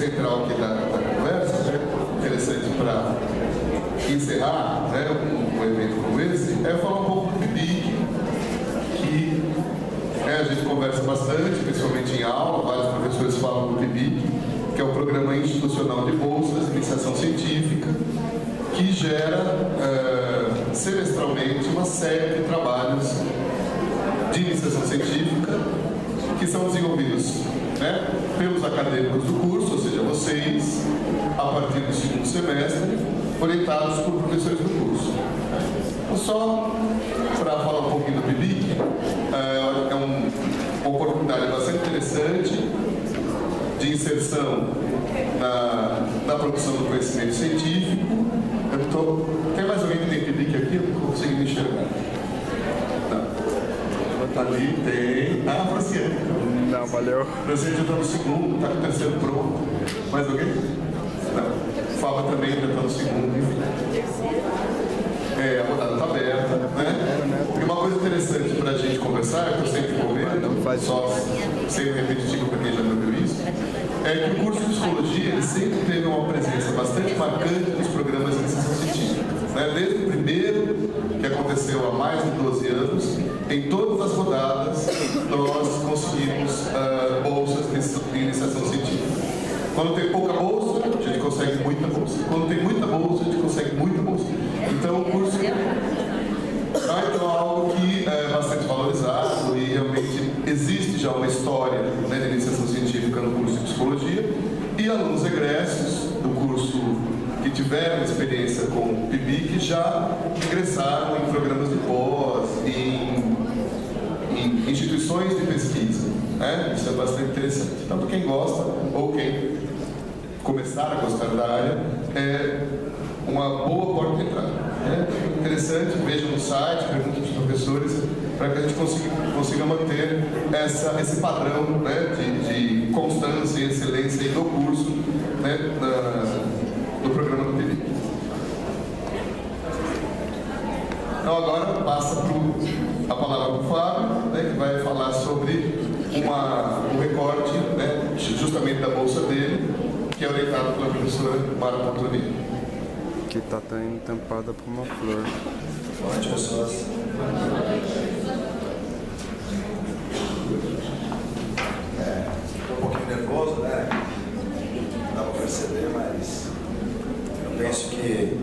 central aqui da conversa, né, interessante para encerrar, né, um evento como esse, é falar um pouco do PIBIC, que a gente conversa bastante, principalmente em aula, vários professores falam do PIBIC, que é o Programa Institucional de Bolsas de Iniciação Científica, que gera semestralmente uma série de trabalhos de iniciação científica que são desenvolvidos, né, pelos acadêmicos do curso, ou seja, vocês, a partir do segundo semestre, orientados por professores do curso. Então, só para falar um pouquinho do PIBIC, é uma oportunidade bastante interessante de inserção na produção do conhecimento científico. Tem mais alguém que tem PIBIC aqui? Eu não estou conseguindo enxergar. Não. Ali tem. Ah, Franciane. Não, valeu. Franciane já está no segundo, está com o terceiro pronto. Mais alguém? Não. Fábio também já está no segundo, enfim. A rodada está aberta, né? E uma coisa interessante para a gente conversar, que eu sempre comento, só sendo repetitivo para quem já me ouviu isso, é que o curso de Psicologia ele sempre teve uma presença bastante marcante nos programas de iniciação científica. Né? Desde o primeiro, que aconteceu há mais de 12 anos, em todas as rodadas nós conseguimos bolsas de iniciação científica. Quando tem pouca bolsa, a gente consegue muita bolsa. Quando tem muita bolsa, a gente consegue muita bolsa. Então o curso é algo que é bastante valorizado e realmente existe já uma história, né, de iniciação científica no curso de Psicologia, e alunos egressos do curso que tiveram experiência com o PIBIC já ingressaram em programas de pós, em instituições de pesquisa. Né? Isso é bastante interessante. Tanto quem gosta ou quem começar a gostar da área é uma boa porta de entrada. Né? Interessante, vejam no site, perguntem dos professores, para que a gente consiga manter esse padrão, né, de constância e excelência do curso, né, do programa do PIBIC. Então agora passa a palavra para o Fábio, né, que vai falar sobre um recorte, né, justamente da bolsa dele, que é orientado pela professora Mara Patroni. Que está entampada por uma flor. Boa noite, pessoas. Estou um pouquinho nervoso, né? Dá para perceber, mas eu penso que...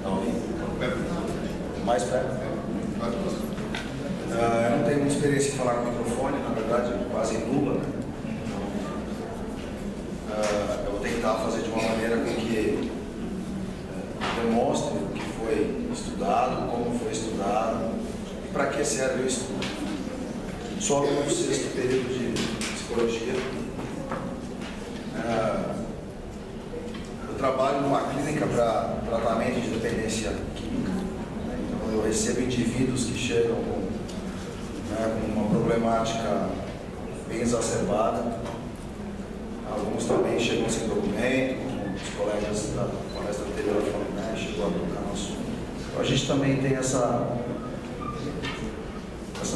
Não, mais perto? Eu não tenho muita experiência em falar com o microfone, na verdade, quase nula, né? Eu vou tentar fazer de uma maneira com que demonstre o que foi estudado, como foi estudado e para que serve o estudo. Sou aluno do 6º período de Psicologia. Eu trabalho numa clínica para tratamento de dependência química. Então eu recebo indivíduos que chegam com uma problemática bem exacerbada. Alguns também chegam sem documento, como os colegas da palestra anterior falaram, né, chegou a tocar no assunto. Então a gente também tem essa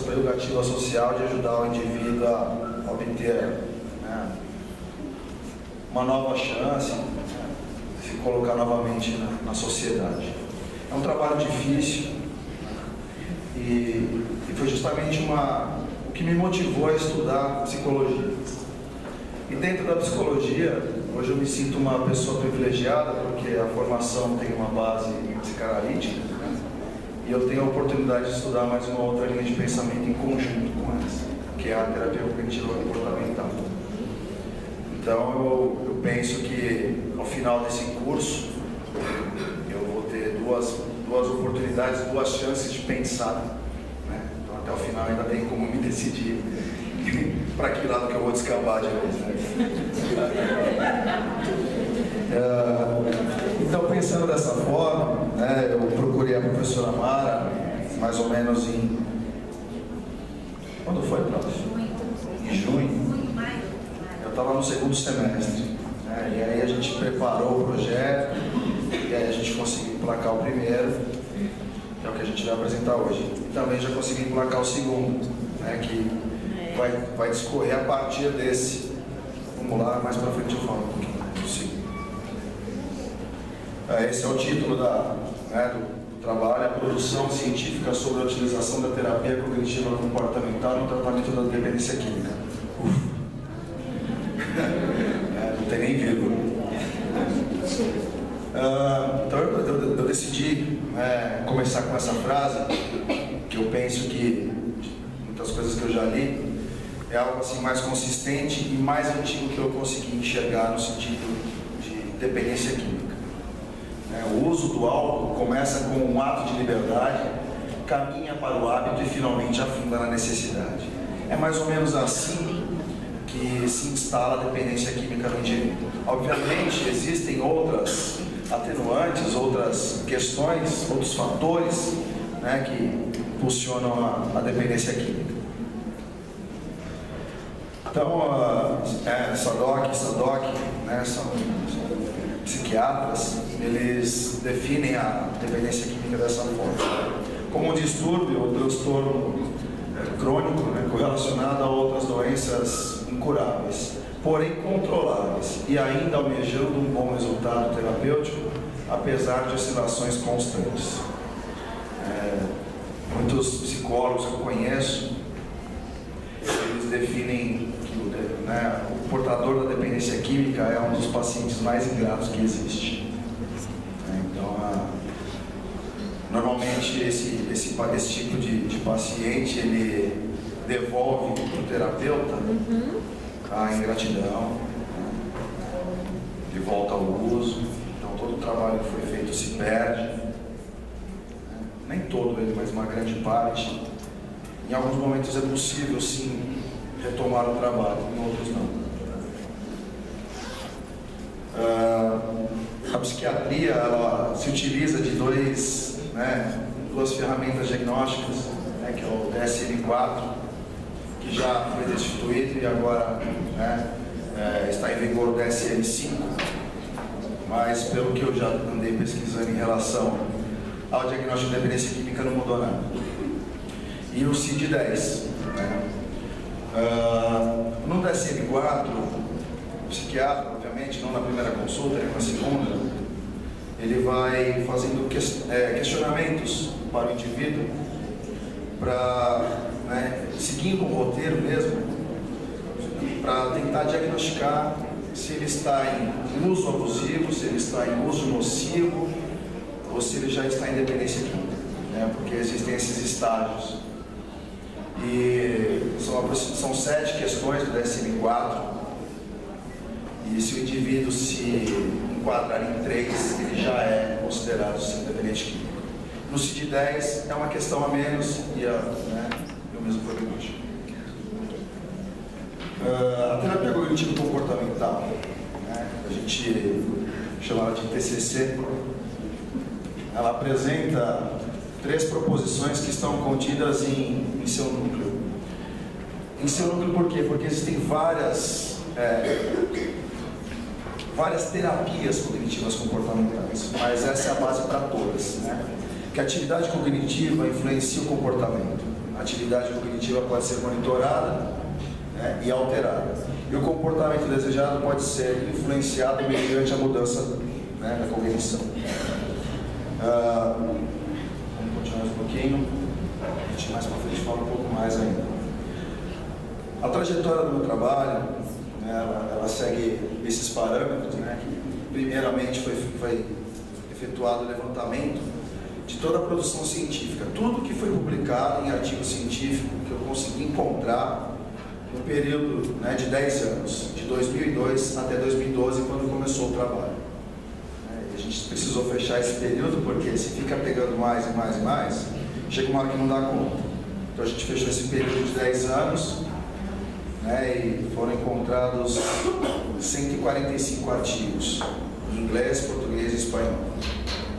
prerrogativa social de ajudar o indivíduo a obter, né, uma nova chance, né, se colocar novamente na sociedade. É um trabalho difícil e foi justamente o que me motivou a estudar psicologia. E dentro da psicologia, hoje eu me sinto uma pessoa privilegiada, porque a formação tem uma base psicanalítica, né? E eu tenho a oportunidade de estudar mais uma outra linha de pensamento em conjunto com essa, que é a terapia cognitiva comportamental. Então eu penso que ao final desse curso eu vou ter duas oportunidades, duas chances de pensar, né? Então até o final ainda tem como me decidir para que lado que eu vou descambar de vez, né? Então, pensando dessa forma, né, eu procurei a professora Mara, mais ou menos em... Quando foi, próximo? Em junho. Eu estava no 2º semestre, né, e aí a gente preparou o projeto, e aí a gente conseguiu emplacar o primeiro, que é o que a gente vai apresentar hoje. E também já consegui emplacar o segundo, né, que vai discorrer a partir desse. Vamos lá, mais para frente eu falo um pouquinho. Esse é o título do trabalho, a produção científica sobre a utilização da terapia cognitiva comportamental no tratamento da dependência química. Não tem nem vírgula. Então eu decidi começar com essa frase, que eu penso que muitas coisas que eu já li é algo assim mais consistente e mais antigo que eu consegui enxergar no sentido de dependência química. O uso do álcool começa com um ato de liberdade, caminha para o hábito e finalmente afunda na necessidade. É mais ou menos assim que se instala a dependência química no indivíduo. Obviamente existem outras atenuantes, outras questões, outros fatores, que impulsionam a dependência química. Então, Sadok, são psiquiatras, eles definem a dependência química dessa forma, como um distúrbio ou transtorno crônico, correlacionado a outras doenças incuráveis, porém controláveis, e ainda almejando um bom resultado terapêutico, apesar de oscilações constantes. Muitos psicólogos que eu conheço, eles definem que o portador da dependência química é um dos pacientes mais ingratos que existe. Então, normalmente esse tipo de paciente, ele devolve para o terapeuta a ingratidão, ele volta ao uso, então todo o trabalho que foi feito se perde, nem todo ele, mas uma grande parte. Em alguns momentos é possível sim retomar o trabalho, em outros não. A psiquiatria, ela se utiliza de duas ferramentas diagnósticas, que é o DSM-4, que já foi destituído e agora está em vigor o DSM-5, mas pelo que eu já andei pesquisando em relação ao diagnóstico de dependência química não mudou nada. E o CID-10. No DSM-4, o psiquiatra, obviamente, não na primeira consulta, nem na segunda, ele vai fazendo questionamentos para o indivíduo, para seguir com o roteiro mesmo, para tentar diagnosticar se ele está em uso abusivo, se ele está em uso nocivo, ou se ele já está em dependência química, porque existem esses estágios. E são 7 questões do DSM-4, e se o indivíduo se enquadrar em 3, ele já é considerado sim dependente químico. No CID-10 é uma questão a menos e o mesmo prognóstico. A terapia cognitivo-comportamental, a gente chama de TCC, ela apresenta 3 proposições que estão contidas em seu núcleo. Em seu núcleo por quê? Porque existem várias terapias cognitivas comportamentais, mas essa é a base para todas, Que a atividade cognitiva influencia o comportamento. A atividade cognitiva pode ser monitorada e alterada. E o comportamento desejado pode ser influenciado mediante a mudança da cognição. Vamos continuar um pouquinho, a gente mais para frente fala um pouco mais ainda. A trajetória do meu trabalho, ela segue esses parâmetros, que primeiramente foi efetuado o levantamento de toda a produção científica, tudo que foi publicado em artigo científico que eu consegui encontrar no período de 10 anos, de 2002 até 2012, quando começou o trabalho. A gente precisou fechar esse período porque se fica pegando mais e mais e mais, chega uma hora que não dá conta. Então a gente fechou esse período de 10 anos, e foram encontrados 145 artigos em inglês, português e espanhol.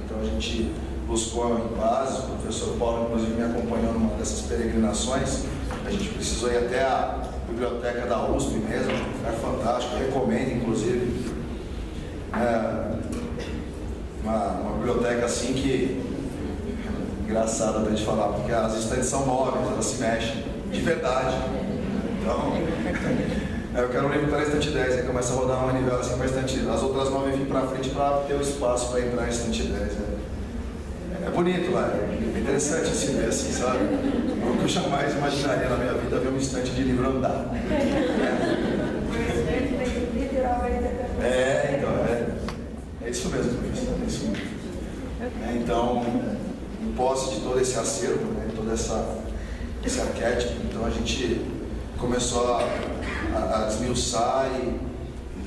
Então a gente buscou em base, o professor Paulo inclusive me acompanhou numa dessas peregrinações. A gente precisou ir até a biblioteca da USP mesmo, é fantástico, recomendo inclusive. Uma biblioteca assim que engraçado até de falar, porque as estantes são móveis, elas se mexem de verdade. Então Aí eu quero ler para a estante 10, aí começa a rodar uma manivela assim para a estante, as outras 9 vêm para frente para ter o espaço para entrar na estante 10. É bonito lá, é interessante se ver assim, sabe? Eu jamais imaginaria na minha vida ver uma estante de livro andar. É isso mesmo, professor, é isso mesmo. Então, em posse de todo esse acervo, né, todo esse arquétipo, então a gente começou a desmiuçar e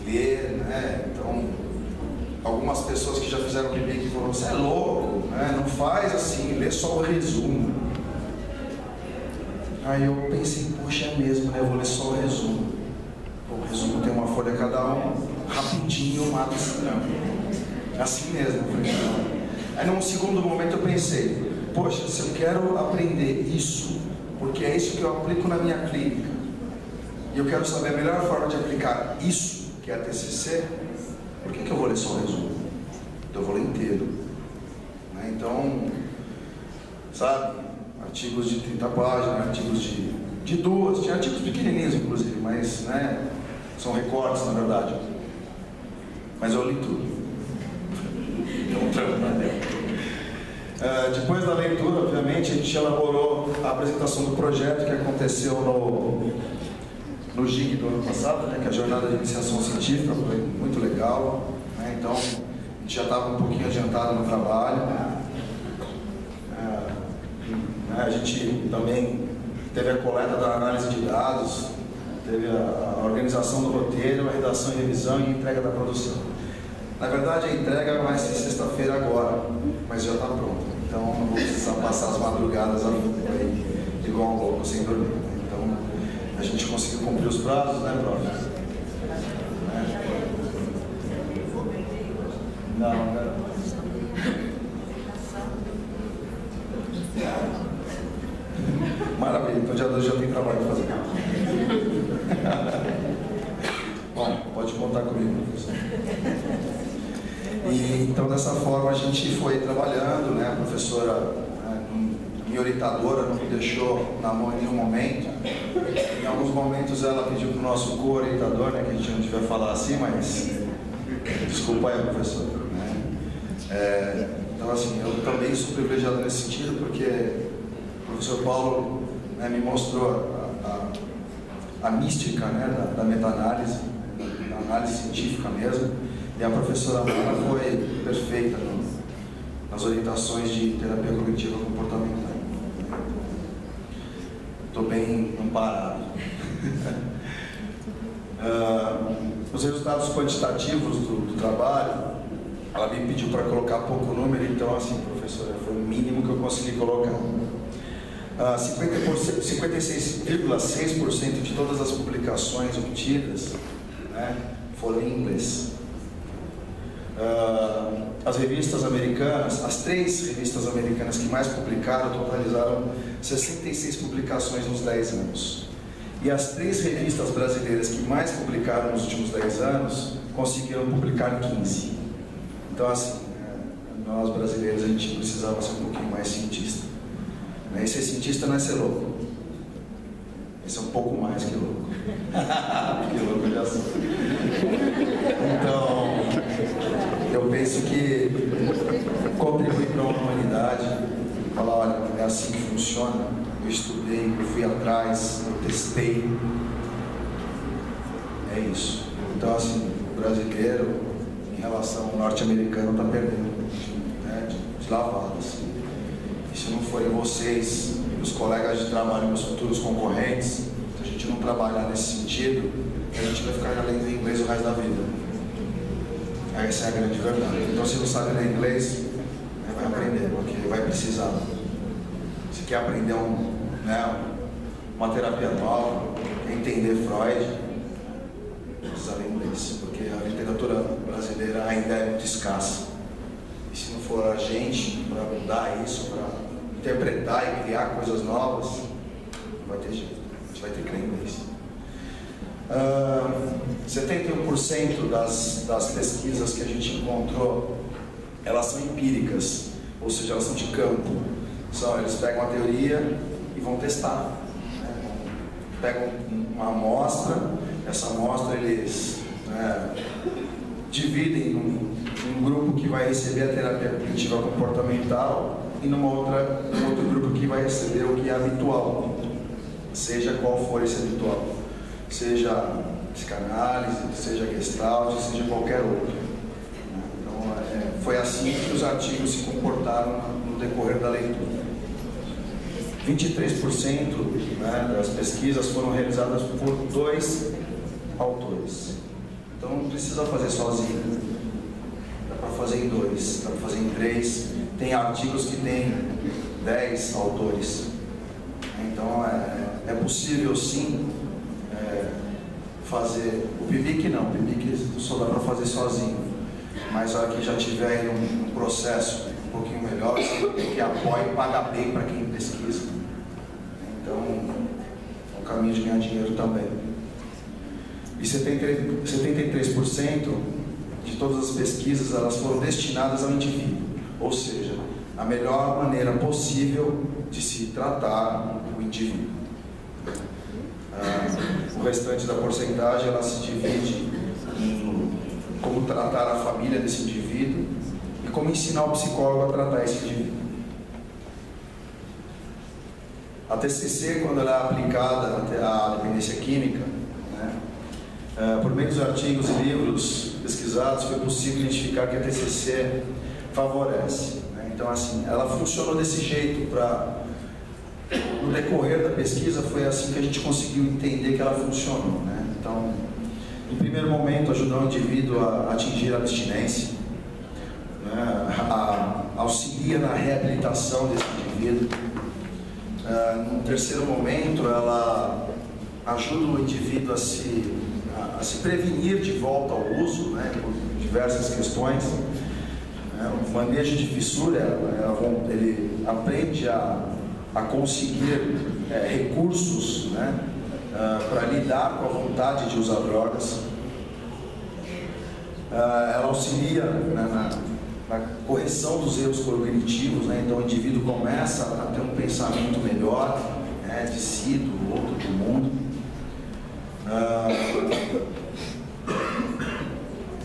ler, né? Então, algumas pessoas que já fizeram bebê que falaram, você é louco, né? Não faz assim, lê só o resumo. Aí eu pensei, poxa, é mesmo, né? Eu vou ler só o resumo. O resumo tem uma folha cada um, rapidinho eu mato esse trampo. Assim mesmo, eu falei, não. Aí num segundo momento eu pensei, poxa, se eu quero aprender isso, porque é isso que eu aplico na minha clínica, e eu quero saber a melhor forma de aplicar isso, que é a TCC, por que eu vou ler só o resumo? Então eu vou ler inteiro. Né? Então, sabe, artigos de 30 páginas, artigos de 2, tinha artigos pequenininhos inclusive, mas né, são recortes na verdade. Mas eu li tudo. Depois da leitura, obviamente, a gente elaborou a apresentação do projeto que aconteceu no GIG do ano passado, né, que é a Jornada de Iniciação Científica, foi muito legal. Né, então, a gente já estava um pouquinho adiantado no trabalho. A gente também teve a coleta da análise de dados, teve a organização do roteiro, a redação e revisão e a entrega da produção. Na verdade, a entrega vai ser sexta-feira agora, mas já está pronto. Então, não vou precisar passar as madrugadas igual um louco, sem dormir. Então, a gente conseguiu cumprir os prazos, né, prof? Não. Maravilha, então dia 2 já tem trabalho para fazer. Bom, pode contar comigo, professor. E, então, dessa forma, a gente foi trabalhando, né? A professora, minha orientadora, não me deixou na mão em nenhum momento. Em alguns momentos, ela pediu para o nosso co-orientador, né? Que a gente não devia falar assim, mas desculpa aí, professor. Né? Então, assim, eu também sou privilegiado nesse sentido, porque o professor Paulo, né, me mostrou a mística, né, da meta-análise, da análise científica mesmo. E a professora Mara foi perfeita nas orientações de terapia cognitiva comportamental. Estou bem amparado. Os resultados quantitativos do trabalho, ela me pediu para colocar pouco número, então, assim, professora, foi o mínimo que eu consegui colocar. 56,6% de todas as publicações obtidas, né, foram em inglês. As revistas americanas, as 3 revistas americanas que mais publicaram, totalizaram 66 publicações nos 10 anos. E as 3 revistas brasileiras que mais publicaram nos últimos 10 anos, conseguiram publicar 15. Então, assim, nós brasileiros, a gente precisava ser um pouquinho mais cientista. E ser cientista não é ser louco. Esse é um pouco mais que louco. Porque louco eu já sou. Então, eu penso que contribuir para uma humanidade, falar, olha, é assim que funciona, eu estudei, eu fui atrás, eu testei. É isso. Então, assim, o brasileiro, em relação ao norte-americano, está perdendo, né, de lavada, assim. E se não forem vocês, os colegas de trabalho, meus futuros concorrentes, se a gente não trabalhar nesse sentido, a gente vai ficar lendo inglês o resto da vida. Essa é a grande verdade. Então, se não sabe ler inglês, vai aprender, porque vai precisar. Se quer aprender uma terapia nova, quer entender Freud, precisa ler inglês, porque a literatura brasileira ainda é muito escassa. E se não for a gente para mudar isso, para interpretar e criar coisas novas, não vai ter jeito. A gente vai ter que ler inglês. 71% das pesquisas que a gente encontrou, elas são empíricas, ou seja, elas são de campo. Eles pegam a teoria e vão testar. Né? Pegam uma amostra essa amostra eles dividem um grupo que vai receber a terapia cognitiva comportamental e um outro grupo que vai receber o que é habitual, seja qual for esse habitual, seja psicanálise, seja gestalt, seja qualquer outro. Então, foi assim que os artigos se comportaram no decorrer da leitura. 23% das pesquisas foram realizadas por 2 autores. Então não precisa fazer sozinho, dá para fazer em 2, dá para fazer em 3. Tem artigos que tem 10 autores. Então é possível sim fazer. O PIBIC não, o PIBIC só dá para fazer sozinho. Mas a hora que já tiver um processo um pouquinho melhor, que apoia e paga bem para quem pesquisa. Então é um caminho de ganhar dinheiro também. E 73% de todas as pesquisas elas foram destinadas ao indivíduo, ou seja, a melhor maneira possível de se tratar o indivíduo. O restante da porcentagem ela se divide em como tratar a família desse indivíduo e como ensinar o psicólogo a tratar esse indivíduo. A TCC, quando ela é aplicada à dependência química, por meio dos artigos e livros pesquisados, foi possível identificar que a TCC favorece. Então, assim, ela funcionou desse jeito no decorrer da pesquisa, foi assim que a gente conseguiu entender que ela funcionou. Então, em primeiro momento, ajudou o indivíduo a atingir a abstinência, auxilia na reabilitação desse indivíduo. No terceiro momento, ela ajuda o indivíduo a se prevenir de volta ao uso, por diversas questões. O manejo de fissura, ele aprende a conseguir recursos para lidar com a vontade de usar drogas. Ela auxilia na correção dos erros cognitivos, então o indivíduo começa a ter um pensamento melhor de si, do outro, do mundo.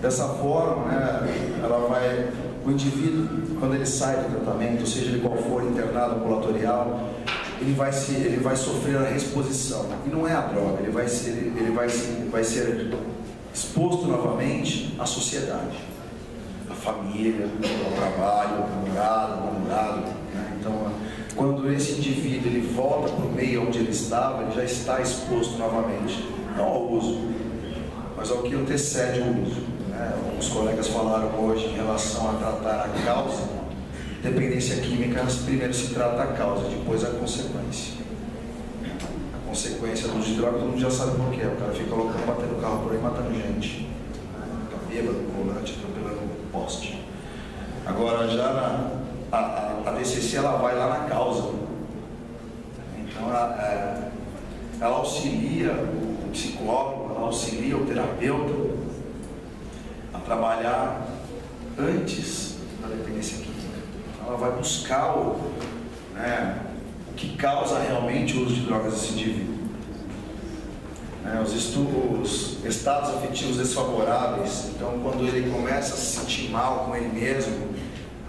Dessa forma, o indivíduo, quando ele sai do tratamento, seja ele qual for, internado, ambulatorial, ele vai sofrer a reexposição. E não é a droga, ele vai ser exposto novamente à sociedade, à família, ao trabalho, ao namorado. Então, quando esse indivíduo ele volta para o meio onde ele estava, ele já está exposto novamente, não ao uso, mas ao que antecede o uso. Os colegas falaram hoje em relação a tratar a causa. Dependência química, primeiro se trata a causa, depois a consequência. A consequência do uso de droga, todo mundo já sabe por quê. O cara fica loucão, batendo o carro por aí, matando gente. Fica bêbado, volante, atropelando o poste. Agora, já a TCC, ela vai lá na causa. Então, ela auxilia o psicólogo, ela auxilia o terapeuta a trabalhar antes da dependência química. Ela vai buscar o que causa realmente o uso de drogas desse indivíduo. Os estados afetivos desfavoráveis, então quando ele começa a se sentir mal com ele mesmo,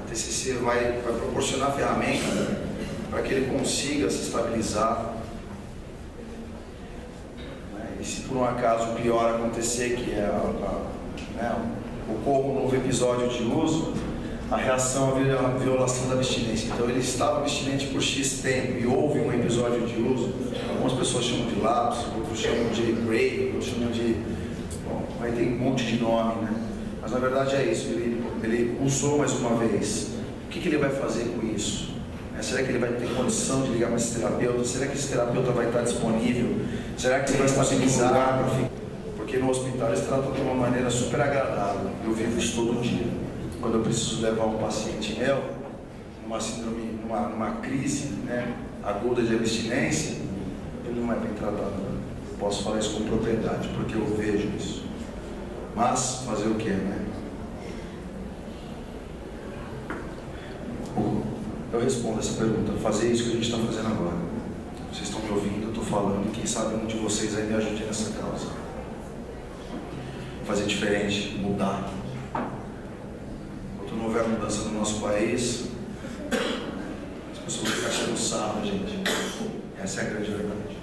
a TCC vai proporcionar ferramentas para que ele consiga se estabilizar. E se por um acaso pior acontecer, que ocorra um novo episódio de uso, a reação é a violação da abstinência. Então ele estava abstinente por X tempo e houve um episódio de uso. Algumas pessoas chamam de lapso, outros chamam de break, outros chamam de... Bom, aí tem um monte de nome, Mas na verdade é isso, ele usou mais uma vez. O que ele vai fazer com isso? Será que ele vai ter condição de ligar para esse terapeuta? Será que esse terapeuta vai estar disponível? Será que ele vai estabilizar? Porque no hospital eles tratam de uma maneira super agradável. Eu vivo isso todo dia. Quando eu preciso levar um paciente meu, numa síndrome, numa crise aguda de abstinência, ele não é bem tratado. Eu posso falar isso com propriedade, porque eu vejo isso. Mas, fazer o quê, Eu respondo essa pergunta, fazer isso que a gente está fazendo agora. Vocês estão me ouvindo, eu estou falando, e quem sabe um de vocês aí me ajude nessa causa. fazer diferente, mudar. Enquanto não houver mudança no nosso país, as pessoas vão ficar tirando sarro, gente. Essa é a grande verdade.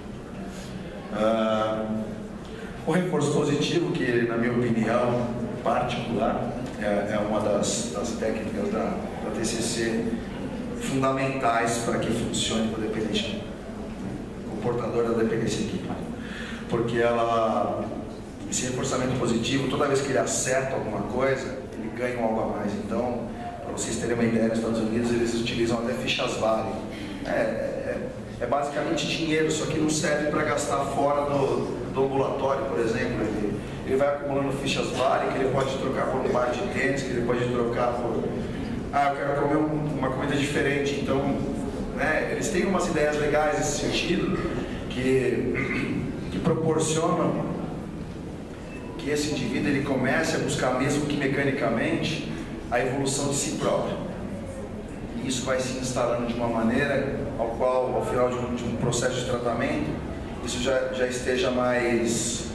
O reforço positivo, que na minha opinião particular, é uma das técnicas da TCC fundamentais para que funcione o dependente, o portador da dependência química. Porque esse reforçamento positivo, toda vez que ele acerta alguma coisa, ele ganha algo a mais. Então, para vocês terem uma ideia, nos Estados Unidos eles utilizam até fichas vale. É basicamente dinheiro, só que não serve para gastar fora do ambulatório, por exemplo. Ele vai acumulando fichas vale, que ele pode trocar por um par de tênis, que ele pode trocar por... eu quero comer uma comida diferente. Então, né, eles têm umas ideias legais nesse sentido, que proporcionam que esse indivíduo ele comece a buscar, mesmo que mecanicamente, a evolução de si próprio. E isso vai se instalando de uma maneira ao qual, ao final de um processo de tratamento, isso já esteja mais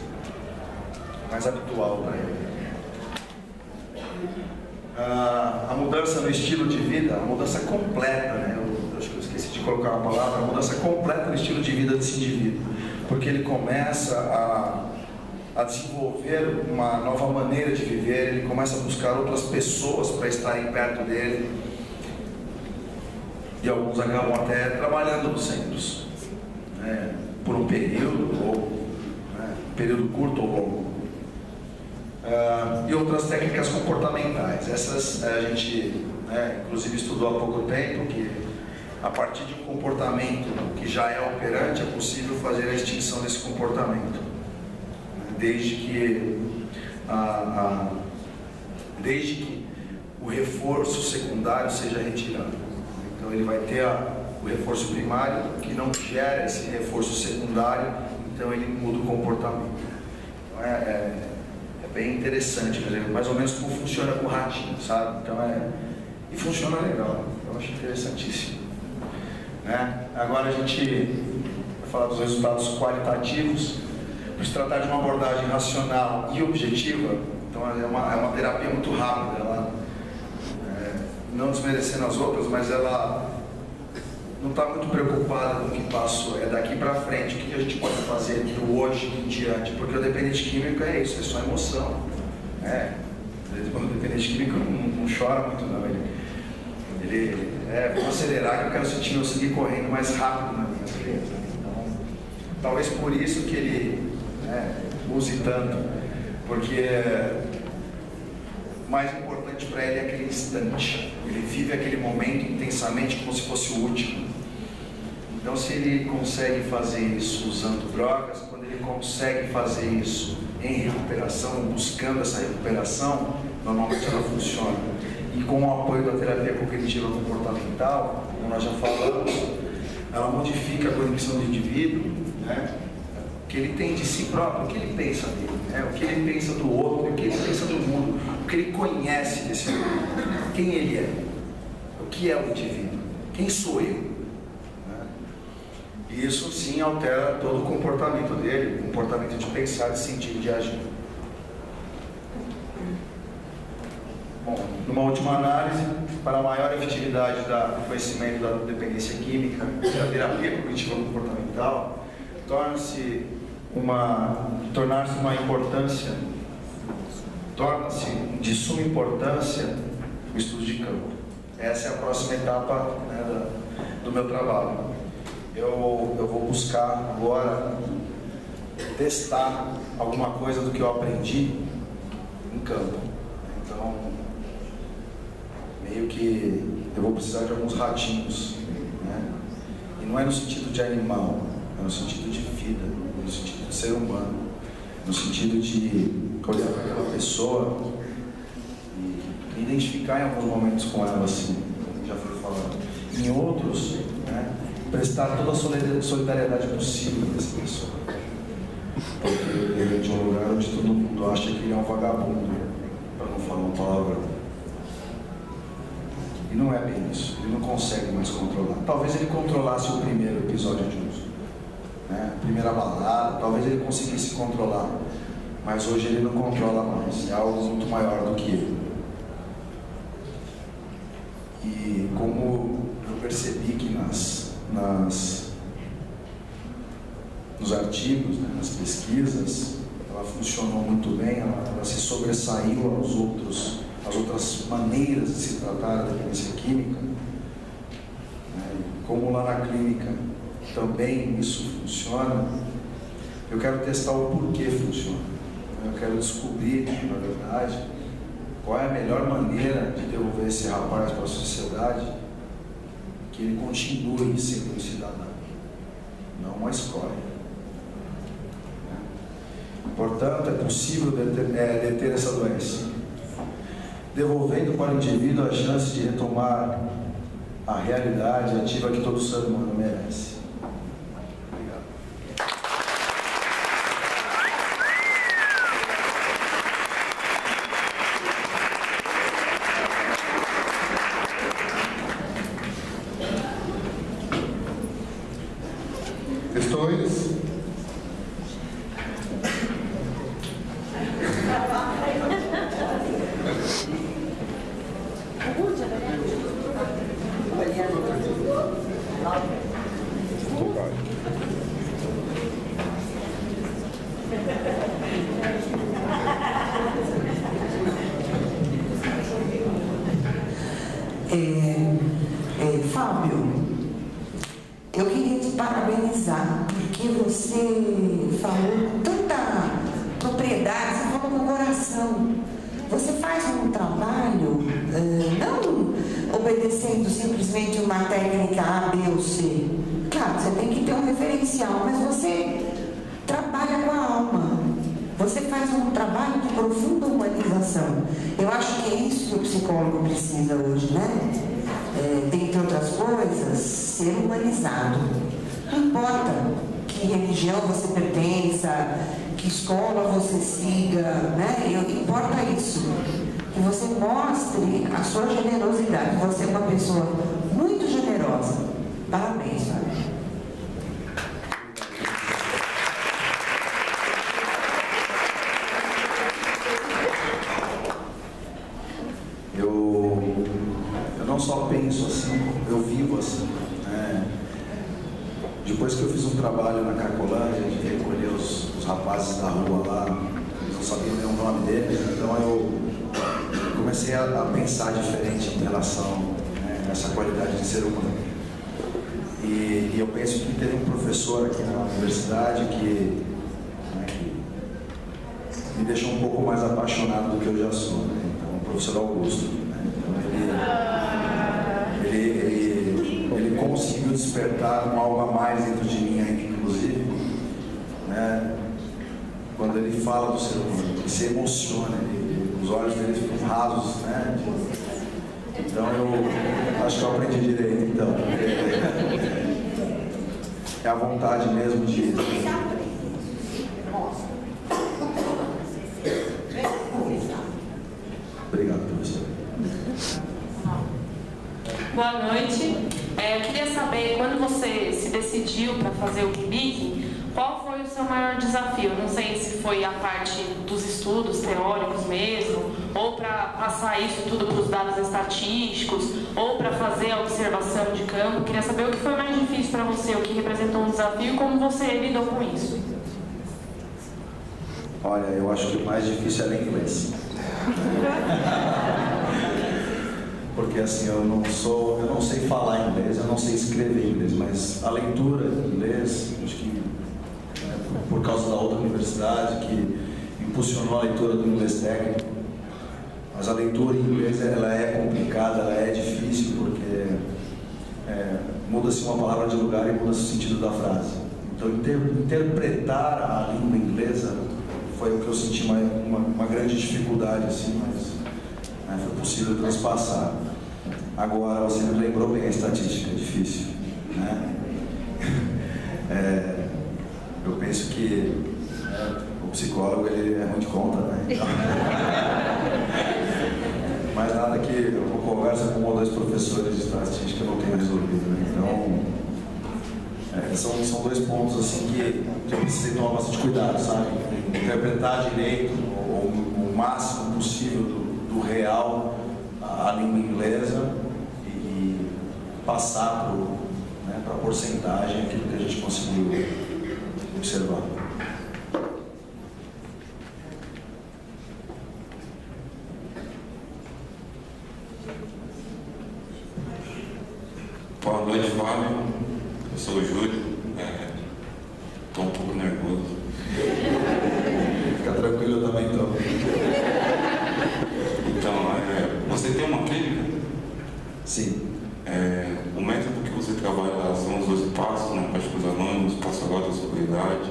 habitual para ele. A mudança no estilo de vida, a mudança completa, né? Eu acho que eu esqueci de colocar uma palavra, a mudança completa no estilo de vida desse indivíduo, porque ele começa a desenvolver uma nova maneira de viver, ele começa a buscar outras pessoas para estarem perto dele, e alguns acabam até trabalhando nos centros, né, por um período, ou período curto ou longo. E outras técnicas comportamentais, essas a gente inclusive estudou há pouco tempo, que a partir de um comportamento que já é operante, é possível fazer a extinção desse comportamento, desde que o reforço secundário seja retirado. Então ele vai ter o reforço primário, que não gera esse reforço secundário, então ele muda o comportamento. Então é bem interessante, mais ou menos como funciona com o ratinho, sabe? Então e funciona legal, eu acho interessantíssimo, né? Agora a gente vai falar dos resultados qualitativos. Por se tratar de uma abordagem racional e objetiva, então é uma terapia muito rápida, ela, não desmerecendo as outras, mas ela não está muito preocupada com o que passou, é daqui para frente, o que a gente pode fazer do hoje em diante, porque o dependente químico é isso, é só emoção. O dependente químico não chora muito não, vou acelerar que eu quero sentir meu sangue correndo mais rápido na minha vida. Então, talvez por isso que ele use tanto, porque o mais importante para ele é aquele instante, ele vive aquele momento intensamente como se fosse o último. Então, se ele consegue fazer isso usando drogas, quando ele consegue fazer isso em recuperação, buscando essa recuperação, normalmente ela funciona. E com o apoio da terapia cognitiva comportamental, como nós já falamos, ela modifica a cognição do indivíduo, né? O que ele tem de si próprio, o que ele pensa dele, o que ele pensa do outro, o que ele pensa do mundo, o que ele conhece desse mundo, quem ele é, o que é o indivíduo, quem sou eu. E isso sim altera todo o comportamento dele, o comportamento de pensar, de sentir, de agir. Bom, numa última análise, para a maior efetividade do conhecimento da dependência química e da terapia cognitiva comportamental, torna-se de suma importância o estudo de campo. Essa é a próxima etapa, né, do meu trabalho. Eu vou buscar agora testar alguma coisa do que eu aprendi em campo. Então, meio que eu vou precisar de alguns ratinhos, né? E não é no sentido de animal, é no sentido de vida, no sentido de ser humano, no sentido de olhar para aquela pessoa e identificar em alguns momentos com ela, assim, como já foi falado. Em outros, né, prestar toda a solidariedade possível dessa pessoa. Porque ele vem de um lugar onde todo mundo acha que ele é um vagabundo, para não falar uma palavra. E não é bem isso, ele não consegue mais controlar. Talvez ele controlasse o primeiro episódio de uso, né? A primeira balada, talvez ele conseguisse controlar. mas hoje ele não controla mais, é algo muito maior do que ele. E como eu percebi que nos artigos, né, nas pesquisas, ela funcionou muito bem, ela se sobressaiu às outras maneiras de se tratar da dependência química. Como lá na clínica também isso funciona, eu quero testar o porquê funciona. Eu quero descobrir, na verdade, qual é a melhor maneira de devolver esse rapaz para a sociedade, que ele continue sendo um cidadão, não uma escória. Portanto, é possível deter essa doença, devolvendo para o indivíduo a chance de retomar a realidade ativa que todo ser humano merece. Obrigado. Questões? Fábio, eu queria te parabenizar, porque você falou com tanta propriedade, você falou com o coração. Você faz um trabalho, não obedecendo simplesmente uma técnica A, B ou C. Claro, você tem que ter um referencial, mas você trabalha com a alma. Você faz um trabalho de profunda humanização. Eu acho que é isso que o psicólogo precisa hoje, né? Dentre outras coisas, ser humanizado. Não importa que religião você pertença, que escola você siga, né? Importa isso. Que você mostre a sua generosidade. Você é uma pessoa muito generosa. Parabéns, Fábio. Eu não só penso assim, eu vivo assim. Depois que eu fiz um trabalho na Cracolândia, de recolher os rapazes da rua lá, eles não sabiam nem o nome deles, então eu comecei a pensar diferente em relação a essa qualidade de ser humano. E eu penso que teve um professor aqui na universidade que me deixou um pouco mais apaixonado do que eu já sou, né? Então, o professor Augusto. Então, ele conseguiu despertar algo a mais dentro de mim ainda, inclusive, né? Quando ele fala do ser humano, ele se emociona, os olhos dele ficam rasos, né? Então eu acho que eu aprendi direito, então. É a vontade mesmo de... Obrigado, professor. Boa noite. Eu queria saber, quando você se decidiu para fazer o CLIC, qual foi o seu maior desafio? Não sei se foi a parte dos estudos teóricos mesmo, ou para passar isso tudo para os dados estatísticos, ou para fazer a observação de campo. Queria saber o que foi mais difícil para você, o que representou um desafio e como você lidou com isso. Olha, eu acho que o mais difícil era inglês. Porque assim, eu não sei falar inglês, eu não sei escrever inglês, mas a leitura em inglês, acho que por causa da outra universidade que impulsionou a leitura do inglês técnico, mas a leitura em inglês ela é complicada, ela é difícil, porque muda-se uma palavra de lugar e muda-se o sentido da frase. Então interpretar a língua inglesa foi o que eu senti uma grande dificuldade, assim, mas foi possível transpassar. Agora, você me lembrou bem a estatística, é difícil, né? Eu penso que o psicólogo ele é muito contra, né? Então, mas nada que eu converso com um ou dois professores de estatística eu não tenho resolvido, né? Então, são dois pontos assim que eu precisei tomar bastante cuidado, sabe? interpretar direito o máximo possível do real a língua inglesa e passar para a porcentagem aquilo que a gente conseguiu observar. Boa noite, Fábio. Eu sou o Júlio. Estou um pouco nervoso. Fica tranquilo, eu também estou. Então, você tem uma clínica? Sim. O método que você trabalha lá são os 12 passos, né? Práticos anônimos, passo agora da sobriedade.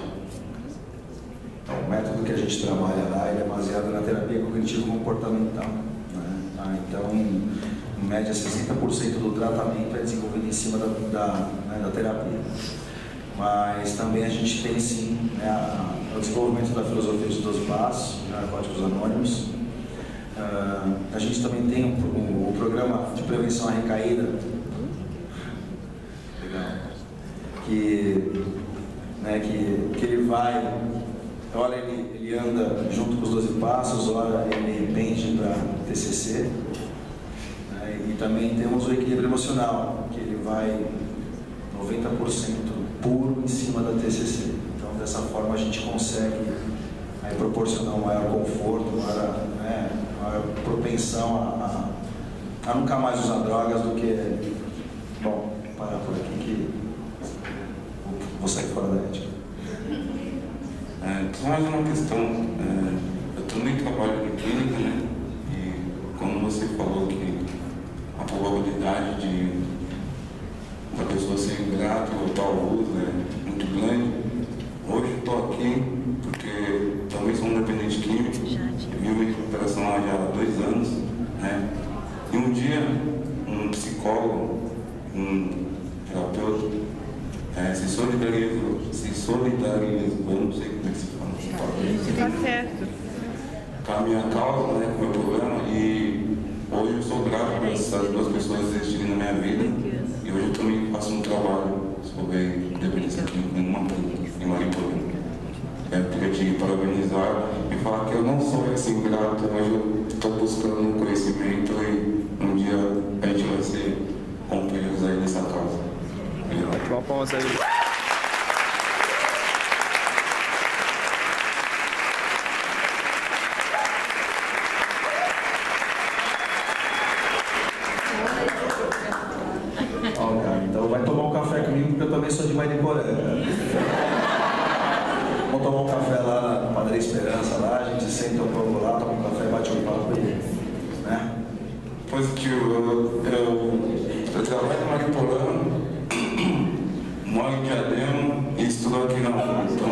Então, o método que a gente trabalha lá ele é baseado na terapia cognitivo-comportamental. Né? Então, em média, 60% do tratamento é desenvolvido em cima da terapia. Mas também a gente tem, sim, o desenvolvimento da filosofia dos 12 passos, Narcóticos Anônimos. A gente também tem o programa de prevenção à recaída, que ele vai, ora ele anda junto com os 12 passos, ora ele pende para TCC. E também temos o equilíbrio emocional, que ele vai 90% puro em cima da TCC. Então, dessa forma, a gente consegue proporcionar um maior conforto, maior propensão a nunca mais usar drogas do que, bom, parar por aqui que vou sair fora da ética. Só mais uma questão. Eu também trabalho em clínica, né? E como você falou que a probabilidade de uma pessoa ser ingrata ou voltar ao uso é muito grande. Hoje eu estou aqui porque também sou um dependente químico, vivo em recuperação há já 2 anos, né? E um dia um psicólogo, um terapeuta, se solidarizou, eu não sei como é que se fala. Está certo. Com a minha causa, né, com o meu problema, e hoje eu sou grato por essas 2 pessoas existirem na minha vida, e hoje eu também faço um trabalho sobre dependência química em uma clínica, em Mariporã. Eu queria te parabenizar e falar que eu não sou esse ingrato, mas eu estou buscando um conhecimento e um dia a gente vai ser companheiros aí nessa causa. Bate uma pausa aí. Então vai tomar um café comigo, porque eu também sou de Mariporã. Vamos tomar um café lá na Padaria Esperança, lá, a gente senta um pouco lá, toma um café, bate um papo e, né? Positivo, eu trabalho em Mariporã, moro em Diadema e estudo aqui na UFO. Então,